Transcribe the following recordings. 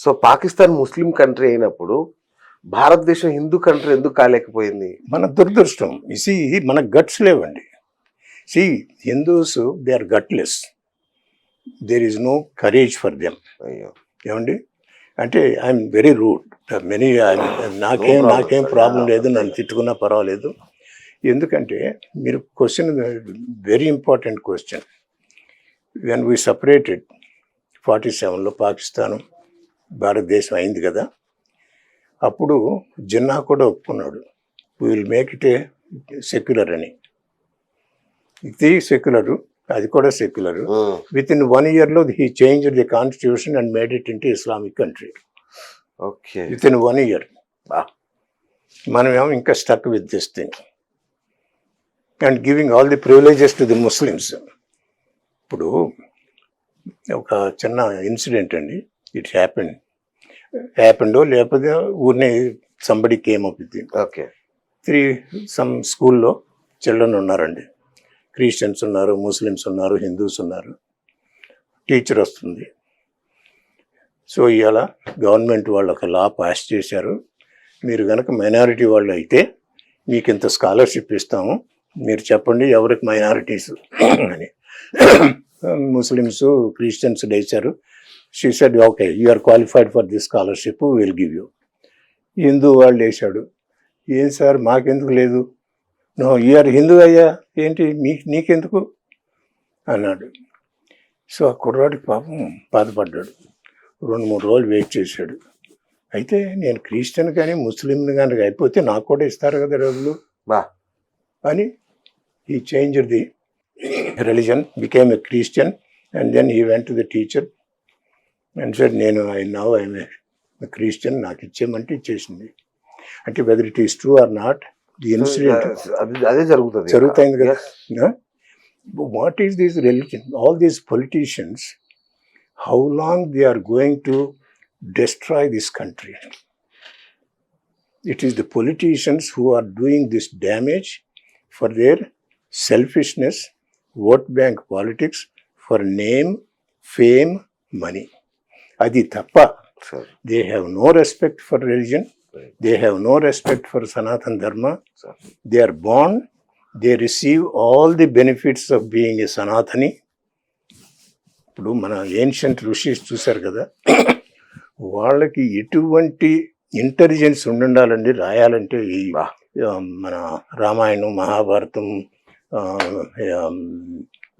So Pakistan ముస్లిం country అయినప్పుడు భారతదేశం Hindu country ఎందుకు కాలేకపోయింది? మన దురదృష్టం. సి మన గట్స్ లేవండి. See Hindus they are gutless. There is no courage for them. అయ్యో, ఏమండి అంటే ఐఎమ్ వెరీ రూడ్. నాకేం ప్రాబ్లం లేదు, నన్ను తిట్టుకున్నా పర్వాలేదు. ఎందుకంటే మీరు question very important question. When we separated 47లో పాకిస్తాన్ భారతదేశం అయింది కదా, అప్పుడు జిన్నా కూడా ఒప్పుకున్నాడు, we will make it a secular అని. ఇది సెక్యులరు, అది కూడా సెక్యులర్. విత్ ఇన్ 1 yearలో he changed the constitution and made it into Islamic country. Okay, with in 1 year. మనమేమో ఇంకా stuck with this thing and giving all the privileges to the Muslims. ఇప్పుడు ఒక చిన్న ఇన్సిడెంట్ అండి. It హ్యాపెండో లేకపోతే ఊరినే somebody came up with. Okay, some స్కూల్లో children ఉన్నారండి. క్రిస్టియన్స్ ఉన్నారు, ముస్లిమ్స్ ఉన్నారు, హిందూస్ ఉన్నారు. టీచర్ వస్తుంది. సో ఇవాళ గవర్నమెంట్ వాళ్ళు ఒక లా పాస్ చేశారు, మీరు కనుక మైనారిటీ వాళ్ళు అయితే మీకు ఇంత స్కాలర్షిప్ ఇస్తాము, మీరు చెప్పండి ఎవరికి మైనారిటీస్ అని. ముస్లిమ్స్ క్రిస్టియన్స్ వేశారు. She said okay you are qualified for this scholarship, will give you. Hindu వాళ్ళు వేశాడు, ఏం సార్ మాకెందుకు లేదు? నో యు ఆర్ హిందూ అయ్యా, ఏంటి నీకెందుకు అన్నాడు. సో ఆ కుర్రాడికి పాపం బాధపడ్డాడు. 2-3 రోజులు వెయిట్ చేశాడు. అయితే నేను క్రిస్టియన్ కానీ ముస్లింని కానీ అయిపోతే నాకు కూడా ఇస్తారు కదా రోజులు అని he changed the religion, became a Christian, and then he went to the teacher and said, now I am a Christian, నాకు ఇచ్చేయమంటే ఇచ్చేసింది. అంటే whether it is true or not, the incident అదే జరుగుతుంది కదా. What is this religion? All these politicians, how long they are going to destroy this country? It is the politicians who are doing this damage for their selfishness, vote bank politics, for name, fame, money. Adi tappa. They have no respect for religion. They have no respect for Sanatana Dharma. They are born, they receive all the benefits of being a Sanatani. ఇప్పుడు మన ancient rishis చూశారు కదా, వాళ్ళకి ఎటువంటి intelligence ఉండాలండి రాయాలంటే. ఈ మన రామాయణం, మహాభారతం,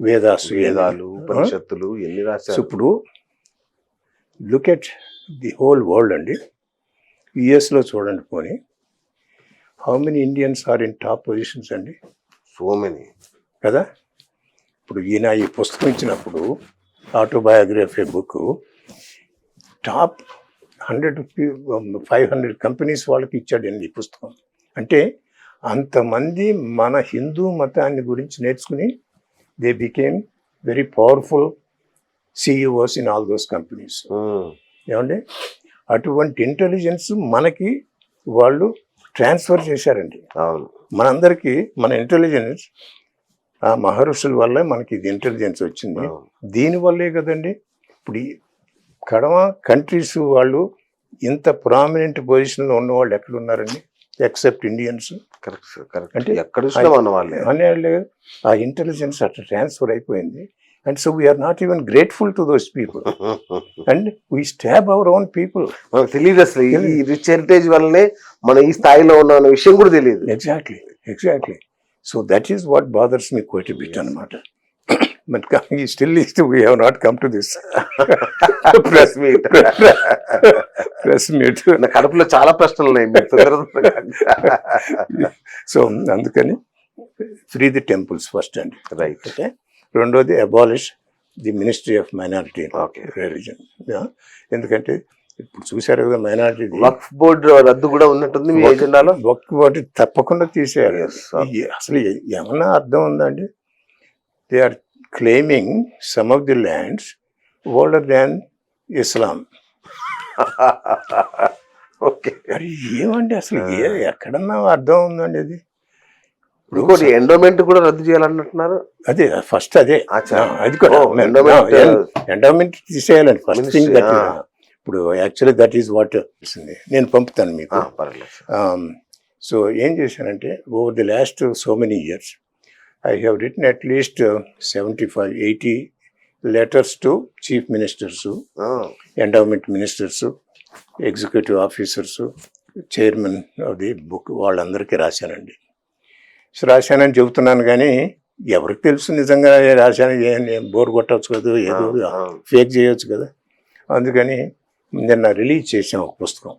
వేదాలు, ఉపనిషత్తులు ఎన్ని రాశారు. ఇప్పుడు look at the whole world అండి. యుఎస్లో చూడండి పోనీ, how many Indians are in top positions అండి? సో మెనీ కదా. ఇప్పుడు ఈయన ఈ పుస్తకం ఇచ్చినప్పుడు, ఆటోబయోగ్రఫీ బుక్, టాప్ 500 కంపెనీస్ వాళ్ళకి ఇచ్చాడండి ఈ పుస్తకం. అంటే అంతమంది మన హిందూ మతాన్ని గురించి నేర్చుకుని they became very powerful CEOs in all those companies. ఏమండి, అటువంటి ఇంటెలిజెన్స్ మనకి వాళ్ళు ట్రాన్స్ఫర్ చేశారండి. మనందరికీ మన ఇంటెలిజెన్స్ ఆ మహర్షుల వల్లే మనకి ఇది ఇంటెలిజెన్స్ వచ్చింది. దీనివల్లే కదండి ఇప్పుడు కడమ కంట్రీస్ వాళ్ళు ఇంత ప్రామినెంట్ పొజిషన్లో ఉన్న వాళ్ళు ఎక్కడ ఉన్నారండి, ఎక్సెప్ట్ ఇండియన్స్. అంటే ఎక్కడ ఆ ఇంటెలిజెన్స్ అట్లా ట్రాన్స్ఫర్ అయిపోయింది. And so we are not even grateful to those people and we stab our own people. మనకు తెలియదు అసలు ఈ రిచ్ హెరిటేజ్ వల్లనే మనం ఈ స్థాయిలో ఉన్న విషయం కూడా తెలియదు. Exactly. So that is what bothers me quite a bit అన్నమాట. But still we have not come to this press meet. నా కడుపులో చాలా ప్రశ్నలు ఉన్నాయి. సో అందుకని ఫ్రీ ది టెంపుల్స్ ఫస్ట్ అండి. రైట్. రెండోది abolish the ministry of minority religion. ఎందుకంటే ఇప్పుడు చూసారు కదా, మైనారిటీ వక్ఫ్ బోర్డు రద్దు కూడా ఉన్నట్టుంది మీ ఎజెండాలో. వక్ఫ్ బోర్డు తప్పకుండా తీసేయాలి. అసలు ఏమన్నా అర్థం ఉందండి? They are claiming some of the lands older than Islam. Okay, మరి ఏమండి అసలు ఎక్కడన్నా అర్థం ఉందండి? అది ఇంకోటి ఎండోమెంట్ కూడా రద్దు చేయాలన్నట్టున్నారు. అదే ఫస్ట్, అది కూడా ఎండోమెంట్ తీసేయాలండి ఫస్ట్ థింగ్. ఇప్పుడు యాక్చువల్లీ దట్ ఈస్ వాట్ నేను పంపుతాను మీకు. పర్లేదు సార్. సో ఏం చేశానంటే over the last so many years I have return at least 75-80 letters to chief ministers, endowment ministers, executive officers, chairman of the book, వాళ్ళందరికీ రాశానండి. So రాశానని చెబుతున్నాను కానీ ఎవరికి తెలుసు నిజంగా రాశాను, బోర్ కొట్టవచ్చు కదా, ఏదో ఫేక్ చేయొచ్చు కదా. అందుకని నిన్న రిలీజ్ చేసాం ఒక పుస్తకం.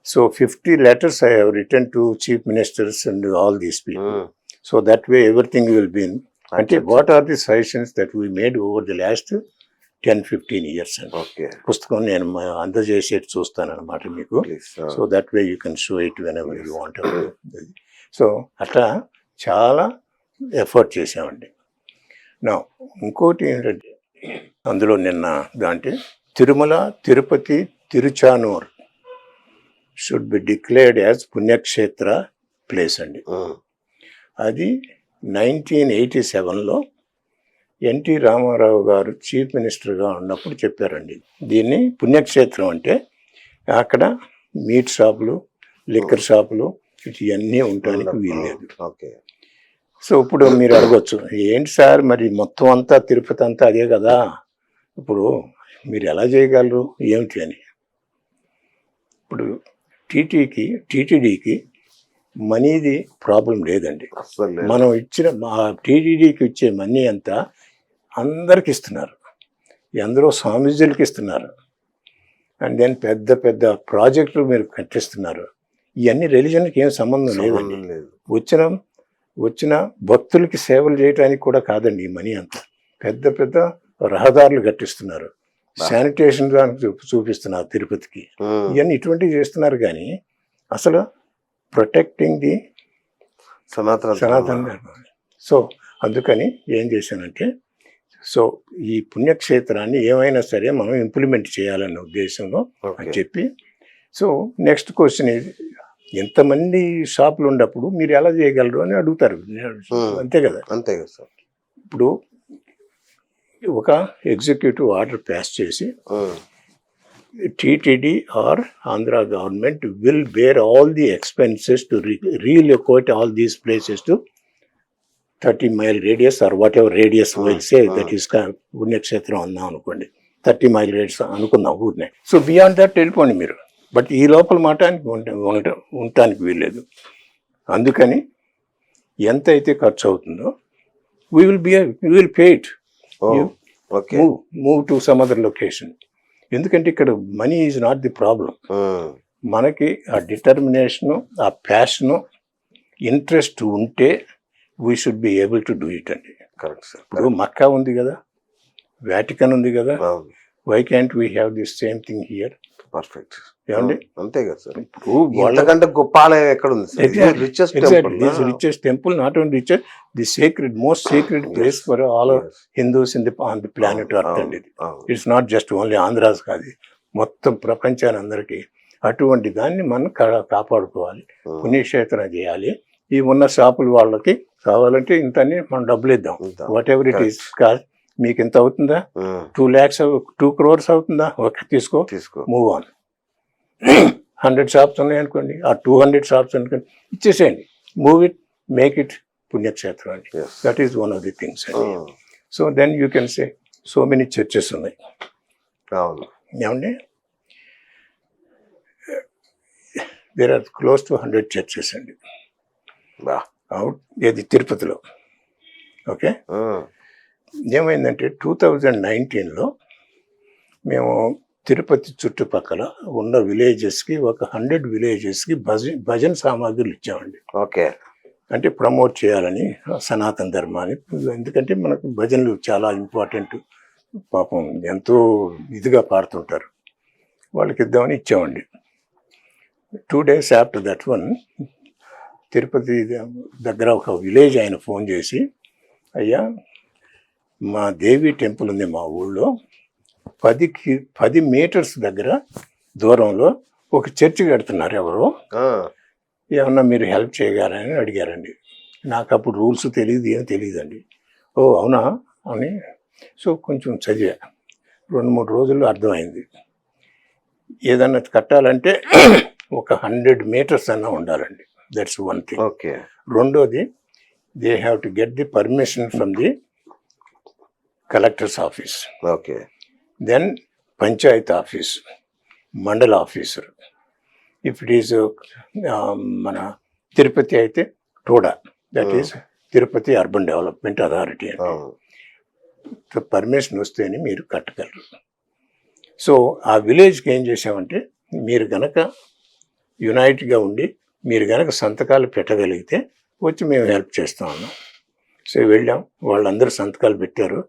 So 50 letters I have written to chief ministers and all these people. So that way everything will be in. అంటే what are the suggestions that we made over the last 10-15 years అండి. Okay. పుస్తకం నేను అందజేసేది చూస్తాను అనమాట మీకు. So that way you can show it when ever you want. So అట్లా చాలా effort చేసామండి. నా ఇంకోటి ఏంటంటే అందులో నిన్న దాంట్లో Tirumala, Tirupati, Tiruchanur should be declared as పుణ్యక్షేత్ర ప్లేస్ అండి. అది 1987లో ఎన్టీ రామారావు గారు చీఫ్ మినిస్టర్గా ఉన్నప్పుడు చెప్పారండి. దీన్ని పుణ్యక్షేత్రం అంటే అక్కడ మీట్ షాపులు, లిక్కర్ షాపులు ఇవన్నీ ఉండడానికి వీల్లేదు. ఓకే. సో ఇప్పుడు మీరు అడగొచ్చు, ఏంటి సార్ మరి మొత్తం అంతా తిరుపతి అంతా అదే కదా, ఇప్పుడు మీరు ఎలా చేయగలరు ఏమిటి అని. ఇప్పుడు టీటీడీకి మనీది ప్రాబ్లం లేదండి. మనం ఇచ్చిన టీటీడీకి ఇచ్చే మనీ అంతా అందరికి ఇస్తున్నారు, ఎందరో స్వామీజీలకి ఇస్తున్నారు. అండ్ దెన్ పెద్ద పెద్ద ప్రాజెక్టులు మీరు కట్టిస్తున్నారు. ఇవన్నీ రిలీజన్కి ఏం సంబంధం లేదండి. వచ్చిన భక్తులకి సేవలు చేయడానికి కూడా కాదండి ఈ మనీ అంతా. పెద్ద పెద్ద రహదారులు కట్టిస్తున్నారు, శానిటేషన్ చూపిస్తున్నారు తిరుపతికి, ఇవన్నీ ఇటువంటివి చేస్తున్నారు. కానీ అసలు ప్రొటెక్టింగ్ ది సనాతన. సో అందుకని ఏం చేశానంటే, సో ఈ పుణ్యక్షేత్రాన్ని ఏమైనా సరే మనం ఇంప్లిమెంట్ చేయాలన్న ఉద్దేశంలో అని చెప్పి, సో నెక్స్ట్ క్వశ్చన్ ఇది, ఎంతమంది షాపులు ఉన్నప్పుడు మీరు ఎలా చేయగలరు అని అడుగుతారు. అంతే కదా. అంతే కదా సార్. ఇప్పుడు ఒక ఎగ్జిక్యూటివ్ ఆర్డర్ పాస్ చేసి TTD or Andhra government will bear all the expenses to relocate all these places to 30 mile radius or whatever radius will say that is పుణ్యక్షేత్రం అన్నాం అనుకోండి, 30 mile radius అనుకుందాం ఊరినే. సో బియాండ్ దట్ వెళ్ళిపోండి మీరు. But ఈ లోపల మాటానికి ఉండటానికి వీల్లేదు. అందుకని ఎంత అయితే ఖర్చు అవుతుందో we will pay it. Move to some other location. ఎందుకంటే ఇక్కడ money is not the problem. మనకి ఆ డిటర్మినేషను, ఆ ప్యాషను, ఇంట్రెస్ట్ ఉంటే we should be able to do it అండి. Correct sir. ఇప్పుడు మక్కా ఉంది కదా, వాటికన్ ఉంది కదా, why can't we have this same thing here? Perfect. ఏమండి? అంతే కదా సార్. ఇప్పుడు వాళ్ళకంటే గొప్ప ఆలయం ఎక్కడ ఉంది sir? Richest temple, not only richest, the sacred, most sacred place for all Hindus on the planet earth అండి. It's not just only Andhras కాదు, మొత్తం ప్రపంచాన్ని అందరికీ. అటువంటి దాన్ని మనం కాపాడుకోవాలి, పుణ్యక్షేత్రం చేయాలి. ఈ ఉన్న షాపులు వాళ్ళకి కావాలంటే ఇంత అని మనం డబ్బులు ఇద్దాం, వాట్ ఎవర్ ఇట్ ఈస్. మీకు ఎంత అవుతుందా? 2 lakhs, 2 crores అవుతుందా? ఓకే, తీసుకో, మూవ్ ఆన్. 100 షాప్స్ ఉన్నాయి అనుకోండి, ఆ 200 షాప్స్ అనుకోండి, ఇచ్చేసేయండి. మూవ్ ఇట్, మేక్ ఇట్ పుణ్యక్షేత్రం అండి. That is one of the things అండి. So then you can say so many churches ఉన్నాయి. ఏమండి, there are close to 100 churches అండి ఏది తిరుపతిలో. ఓకే, ఏమైందంటే 2019లో మేము తిరుపతి చుట్టుపక్కల ఉన్న విలేజెస్కి, ఒక 100 విలేజెస్కి భజన సామాగ్రులు ఇచ్చామండి. ఓకే, అంటే ప్రమోట్ చేయాలని సనాతన ధర్మాన్ని. ఎందుకంటే మనకు భజనలు చాలా ఇంపార్టెంట్, పాపం ఎంతో ఇదిగా పాడుతుంటారు, వాళ్ళకి ఇద్దామని ఇచ్చామండి. 2 days after that one, Tirupati దగ్గర ఒక విలేజ్ ఆయన ఫోన్ చేసి, అయ్యా మా దేవి టెంపుల్ ఉంది మా ఊళ్ళో, 10 meters దగ్గర దూరంలో ఒక చర్చి కడుతున్నారు ఎవరో, ఏమన్నా మీరు హెల్ప్ చేయగలరని అడిగారండి. నాకు అప్పుడు రూల్స్ తెలియదు, ఏం తెలియదండి. ఓ అవునా అని, సో కొంచెం చదివా. 2-3 రోజుల్లో అర్థమైంది. ఏదన్నా కట్టాలంటే ఒక 100 meters అన్నా ఉండాలండి. That's one thing. ఓకే. రెండోది, they have to get the permission from the collector's office, okay. Then panchayat office, mandal officer. If it is మన తిరుపతి అయితే టోడా, that is Tirupati urban development authority అండి. పర్మిషన్ వస్తేనే మీరు కట్టగలరు. సో ఆ విలేజ్కి ఏం చేసామంటే, మీరు గనక యునైట్గా ఉండి మీరు గనక సంతకాలు పెట్టగలిగితే వచ్చి మేము హెల్ప్ చేస్తా ఉన్నాం. సో వెళ్ళాం, వాళ్ళందరూ సంతకాలు పెట్టారు,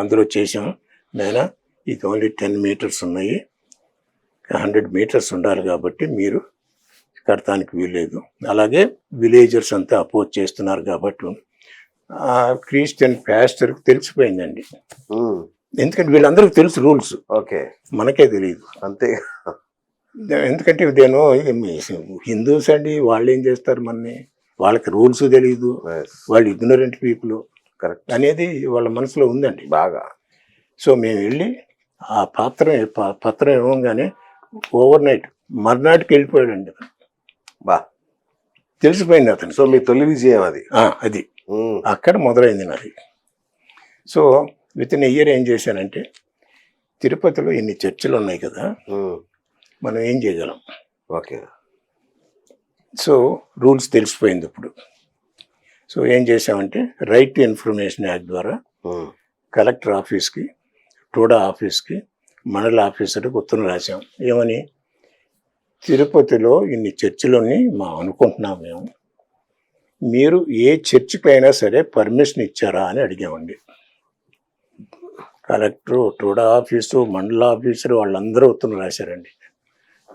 అందులో చేసాం. నాయన ఇది ఓన్లీ 10 meters ఉన్నాయి, 100 meters ఉండాలి కాబట్టి మీరు కడతానికి వీల్లేదు. అలాగే విలేజర్స్ అంతా అపోజ్ చేస్తున్నారు కాబట్టి క్రిస్టియన్ ప్యాస్టర్కి తెలిసిపోయిందండి. ఎందుకంటే వీళ్ళందరికీ తెలుసు రూల్స్, ఓకే, మనకే తెలియదు అంతే. ఎందుకంటే నేను హిందూస్ అండి, వాళ్ళు ఏం చేస్తారు మనని, వాళ్ళకి రూల్స్ తెలియదు, వాళ్ళు ఇగ్నోరెంట్ పీపుల్ కరెక్ట్ అనేది వాళ్ళ మనసులో ఉందండి బాగా. సో మేము వెళ్ళి ఆ పత్రం ఇవ్వగానే ఓవర్ నైట్ మర్నాటికి వెళ్ళిపోయాడండి అతను. బా, తెలిసిపోయింది అతను. సో మీ తొలి విజయం అది. అది అక్కడ మొదలైంది నాది. సో విత్ ఇన్ ఇయర్ ఏం చేశానంటే, తిరుపతిలో ఇన్ని చర్చిలు ఉన్నాయి కదా, మనం ఏం చేయగలం. ఓకే. సో రూల్స్ తెలిసిపోయింది ఇప్పుడు. సో ఏం చేసామంటే, రైట్ టు ఇన్ఫర్మేషన్ యాక్ట్ ద్వారా కలెక్టర్ ఆఫీస్కి, టోడా ఆఫీస్కి, మండల ఆఫీసర్కి ఉత్తరం రాసాం. ఏమని, తిరుపతిలో ఇన్ని చర్చిలని అనుకుంటున్నాం మేము, మీరు ఏ చర్చికైనా సరే పర్మిషన్ ఇచ్చారా అని అడిగామండి. కలెక్టరు, టోడా ఆఫీసు, మండల ఆఫీసరు వాళ్ళందరూ ఉత్తరం రాశారండి,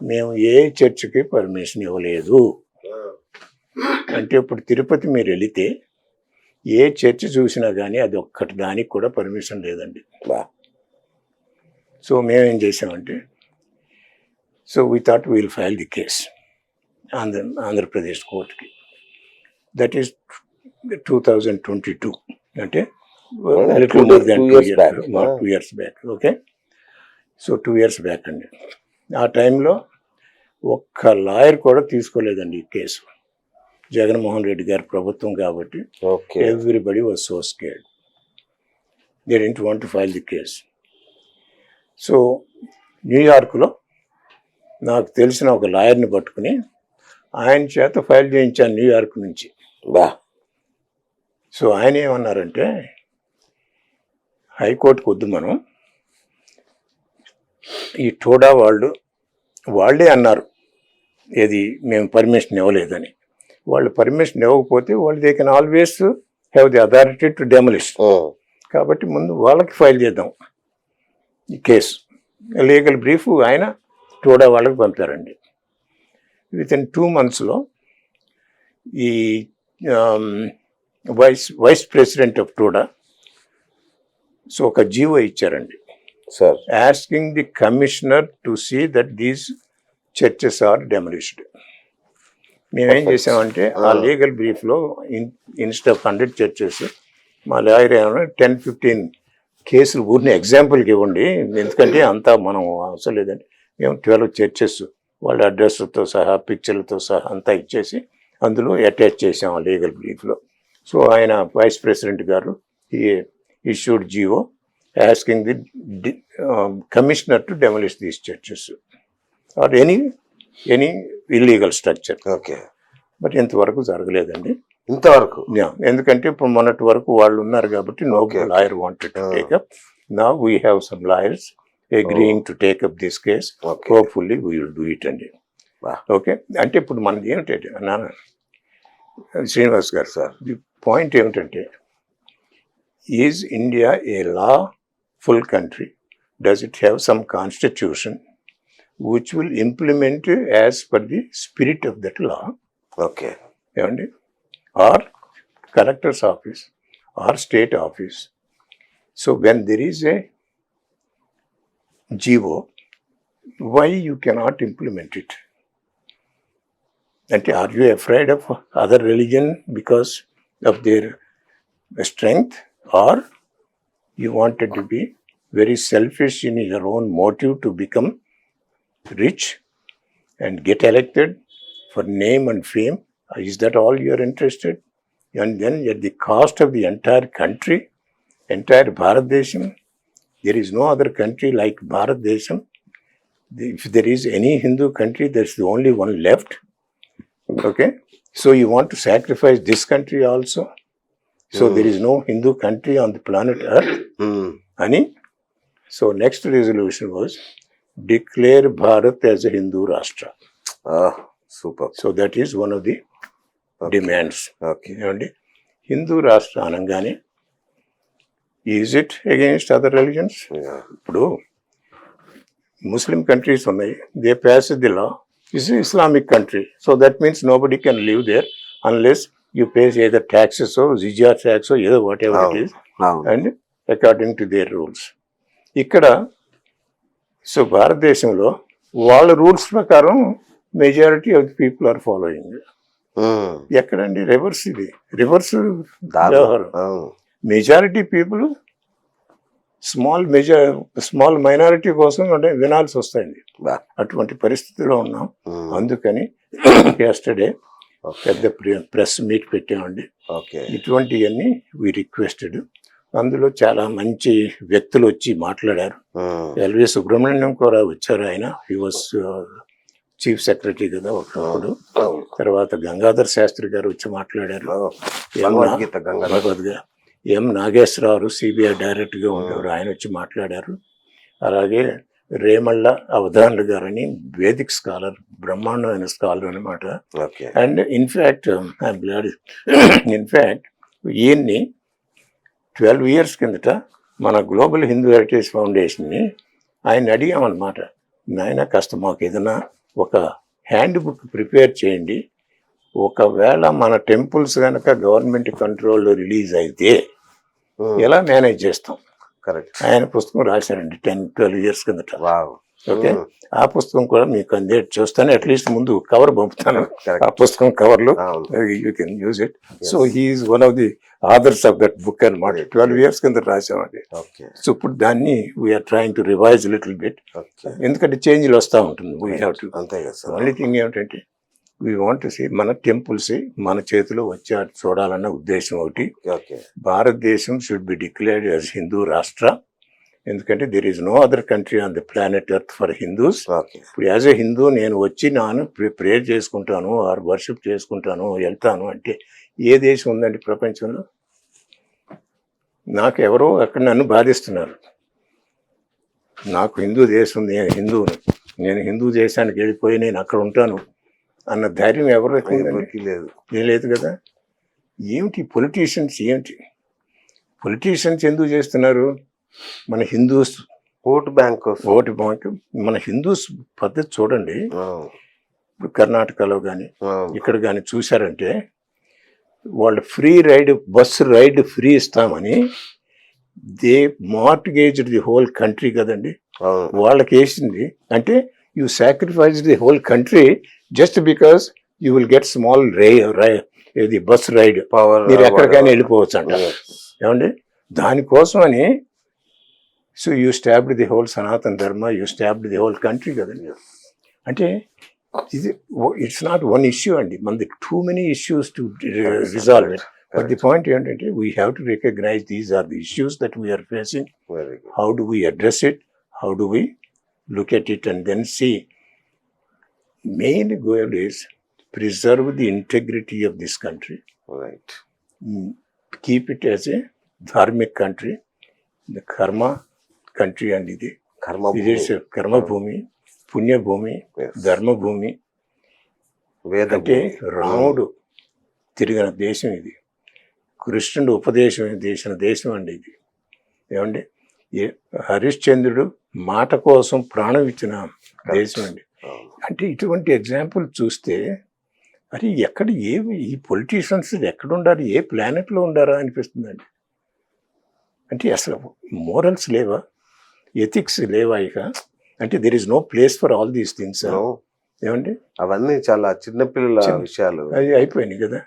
మేము ఏ చర్చికి పర్మిషన్ ఇవ్వలేదు. అంటే ఇప్పుడు తిరుపతి మీరు వెళితే ఏ చర్చి చూసినా కానీ అది ఒక్కటి దానికి కూడా పర్మిషన్ లేదండి. సో మేమేం చేసామంటే, so we thought will file the case Andhra Pradesh కోర్టుకి. దట్ ఈస్ 2022, అంటే little more than 2 years back. Okay. So 2 years back అండి. ఆ టైంలో ఒక్క లాయర్ కూడా తీసుకోలేదండి ఈ కేసు. జగన్మోహన్ రెడ్డి గారి ప్రభుత్వం కాబట్టి everybody was so scared, they didn't want to file the case. So న్యూయార్క్లో నాకు తెలిసిన ఒక లాయర్ని పట్టుకుని ఆయన చేత ఫైల్ చేయించాను న్యూయార్క్ నుంచి. సో ఆయన ఏమన్నారంటే, హైకోర్టుకు వద్దు మనం, ఈ టోడా వాళ్ళే అన్నారు ఏది మేము పర్మిషన్ ఇవ్వలేదని. వాళ్ళు పర్మిషన్ ఇవ్వకపోతే వాళ్ళు they can always have the authority to డెమలిష్. కాబట్టి ముందు వాళ్ళకి ఫైల్ చేద్దాం ఈ కేసు. లీగల్ బ్రీఫ్ ఆయన టోడా వాళ్ళకి పంపారండి. విత్ ఇన్ 2 monthsలో ఈ వైస్ ప్రెసిడెంట్ ఆఫ్ టోడా సో ఒక జీవో ఇచ్చారండి, sir, asking the commissioner to see that these churches are demolished. మేమేం చేసామంటే, ఆ లీగల్ బ్రీఫ్లో ఇన్స్టెడ్ ఆఫ్ 100 churches మా లాయర్ ఏమన్నా 10-15 కేసులు ఊరిని ఎగ్జాంపుల్కి ఇవ్వండి, ఎందుకంటే అంతా మనం అవసరం లేదండి. మేము 12 churches వాళ్ళ అడ్రస్తో సహా పిక్చర్లతో సహా అంతా ఇచ్చేసి అందులో అటాచ్ చేసాం ఆ లీగల్ బ్రీఫ్లో. సో ఆయన వైస్ ప్రెసిడెంట్ గారు ఈ issued GO asking the commissioner to demolish these churches or any illegal structure. Okay. But ఇంతవరకు జరగలేదండి. ఇంతవరకు ఎందుకంటే ఇప్పుడు మొన్నటి వరకు వాళ్ళు ఉన్నారు కాబట్టి no lawyer wanted to take up. Now we have some lawyers agreeing to take up this case. Hopefully we will do it అండి. ఓకే. అంటే ఇప్పుడు మనది ఏమిటంటే నాన్న శ్రీనివాస్ గారు సార్, ది పాయింట్ ఏమిటంటే, is India a lawful country? Does it have some constitution which will implement as per the spirit of that law? Okay. ఏమండి, or collector's office or state office. So when there is a GO, why you cannot implement it? అంటే are you afraid of other religion because of their strength, or you wanted to be very selfish in your own motive to become rich and get elected for name and fame? Is that all you are interested? And then at the cost of the entire country, entire Bharat Desham, there is no other country like Bharat Desham. If there is any Hindu country, there's the only one left. Okay? So you want to sacrifice this country also? So there is no Hindu country on the planet Earth. Ani? So next resolution was declare Bharat as a Hindu Rashtra. Super. So that is one of the demands. Okay. ఏమండి Hindu Rashtra అనగానే is it against other religions? ఇప్పుడు Muslim countries ఉన్నాయి, they pass the law, is Islamic country, so that means nobody can live there unless you pays either taxes జిజియా tax ఏదో whatever it is and according to their rules. ఇక్కడ సో భారతదేశంలో వాళ్ళ rules ప్రకారం majority of the people are following. ఎక్కడండి reverse? ఇది reverse వ్యవహారం. మెజారిటీ పీపుల్ స్మాల్ మైనారిటీ కోసం అంటే వినాల్సి వస్తాయండి. అటువంటి పరిస్థితిలో ఉన్నాం. అందుకని yesterday పెద్ద ప్రెస్ మీట్ పెట్టామండి. ఇటువంటివన్నీ వి రిక్వెస్టెడ్. అందులో చాలా మంచి వ్యక్తులు వచ్చి మాట్లాడారు. ఎల్వి సుబ్రహ్మణ్యం కూడా వచ్చారు. ఆయన హీ వాస్ చీఫ్ సెక్రటరీ కదా ఒకప్పుడు. తర్వాత గంగాధర్ శాస్త్రి గారు వచ్చి మాట్లాడారు. భగవద్గీత. ఎం నాగేశ్వరరావు సిబిఐ డైరెక్టర్గా ఉండేవారు, ఆయన వచ్చి మాట్లాడారు. అలాగే రేమళ్ళ అవధానులు గారని వేదిక్ స్కాలర్, బ్రహ్మాండమైన స్కాలర్ అనమాట. అండ్ ఇన్ఫ్యాక్ట్ ఈయన్ని 12 years కిందట మన గ్లోబల్ హిందూ హెరిటేజ్ ఫౌండేషన్ని ఆయన అడిగామన్నమాట, నాయన కాస్త మాకు ఏదైనా ఒక హ్యాండ్ బుక్ ప్రిపేర్ చేయండి, ఒకవేళ మన టెంపుల్స్ కనుక గవర్నమెంట్ కంట్రోల్లో రిలీజ్ అయితే ఎలా మేనేజ్ చేస్తాం? కరెక్ట్. ఆయన పుస్తకం రాశారండి 10-12 years కిందట. ఓకే, ఆ పుస్తకం కూడా మీకు అందే చూస్తాను. అట్లీస్ట్ ముందు కవర్ పంపుతాను, ఆ పుస్తకం కవర్లు you can use it. So he is one of the authors of that book అనమాట. 12 years కింద రాసామండి. సో ఇప్పుడు దాన్ని we are trying to revise little bit, ఎందుకంటే చేంజ్లు వస్తూ ఉంటుంది. We have to. Only thing ఏమిటంటే వీ వాంట్ టు సీ మన టెంపుల్స్ మన చేతిలో వచ్చి చూడాలన్న ఉద్దేశం ఒకటి. Bharatadesam should be declared as Hindu Rashtra. ఎందుకంటే there is no other country on the planet earth for Hindus. ఇప్పుడు యాజ్ ఎ హిందూ నేను వచ్చి ప్రేయర్ చేసుకుంటాను ఆర్ వర్షిప్ చేసుకుంటాను వెళ్తాను అంటే ఏ దేశం ఉందండి ప్రపంచంలో? నాకు ఎవరో అక్కడ నన్ను బాధిస్తున్నారు. నాకు హిందూ దేశం, నేను హిందువుని, నేను హిందూ దేశానికి వెళ్ళిపోయి నేను అక్కడ ఉంటాను అన్న ధైర్యం ఎవరికి లేదు కదా. ఏమిటి పొలిటీషియన్స్, ఏమిటి పొలిటీషియన్స్ ఎందుకు చేస్తున్నారు? మన హిందూస్ ఓటు బ్యాంక్, మన హిందూస్ పద్ధతి చూడండి. ఇప్పుడు కర్ణాటకలో కానీ ఇక్కడ కానీ చూసారంటే వాళ్ళు free ride, bus ride free ఇస్తామని they mortgaged the whole country కదండి. వాళ్ళకి వేసింది అంటే you sacrifice the whole country just because you will get small ఇది బస్ రైడ్, మీరు ఎక్కడికైనా వెళ్ళిపోవచ్చు అంట. ఏమండి దానికోసం అని so you stabbed the whole Sanatan Dharma, you stabbed the whole country కదండి. అంటే ఇది ఇట్స్ నాట్ వన్ ఇష్యూ అండి, మనది too many issues to resolve it. But the point ఏంటంటే we have to recognise these are the issues that we're facing. How do we address it, how do we look at it and then see. Main goal is preserve the integrity of this country. Keep it as a dharmic country, the karma country, and it is a karma bhumi, punya bhumi, dharma bhumi. అంటే రాముడు తిరిగిన దేశం ఇది, కృష్ణుడు ఉపదేశం చేసిన దేశం అండి ఇది. ఏమండి హరిశ్చంద్రుడు మాట కోసం ప్రాణం ఇచ్చిన దేశం అండి. అంటే ఇటువంటి ఎగ్జాంపుల్ చూస్తే అది ఎక్కడ ఈ పొలిటీషియన్స్ ఎక్కడ ఉండాలి, ఏ ప్లానెట్లో ఉండారా అనిపిస్తుందండి. అంటే అసలు మోరల్స్ లేవా, ఎథిక్స్ లేవా ఇక? అంటే there is no place for all these things. ఏమండి అవన్నీ చాలా చిన్నపిల్లల విషయాలు, అది అయిపోయినాయి కదా.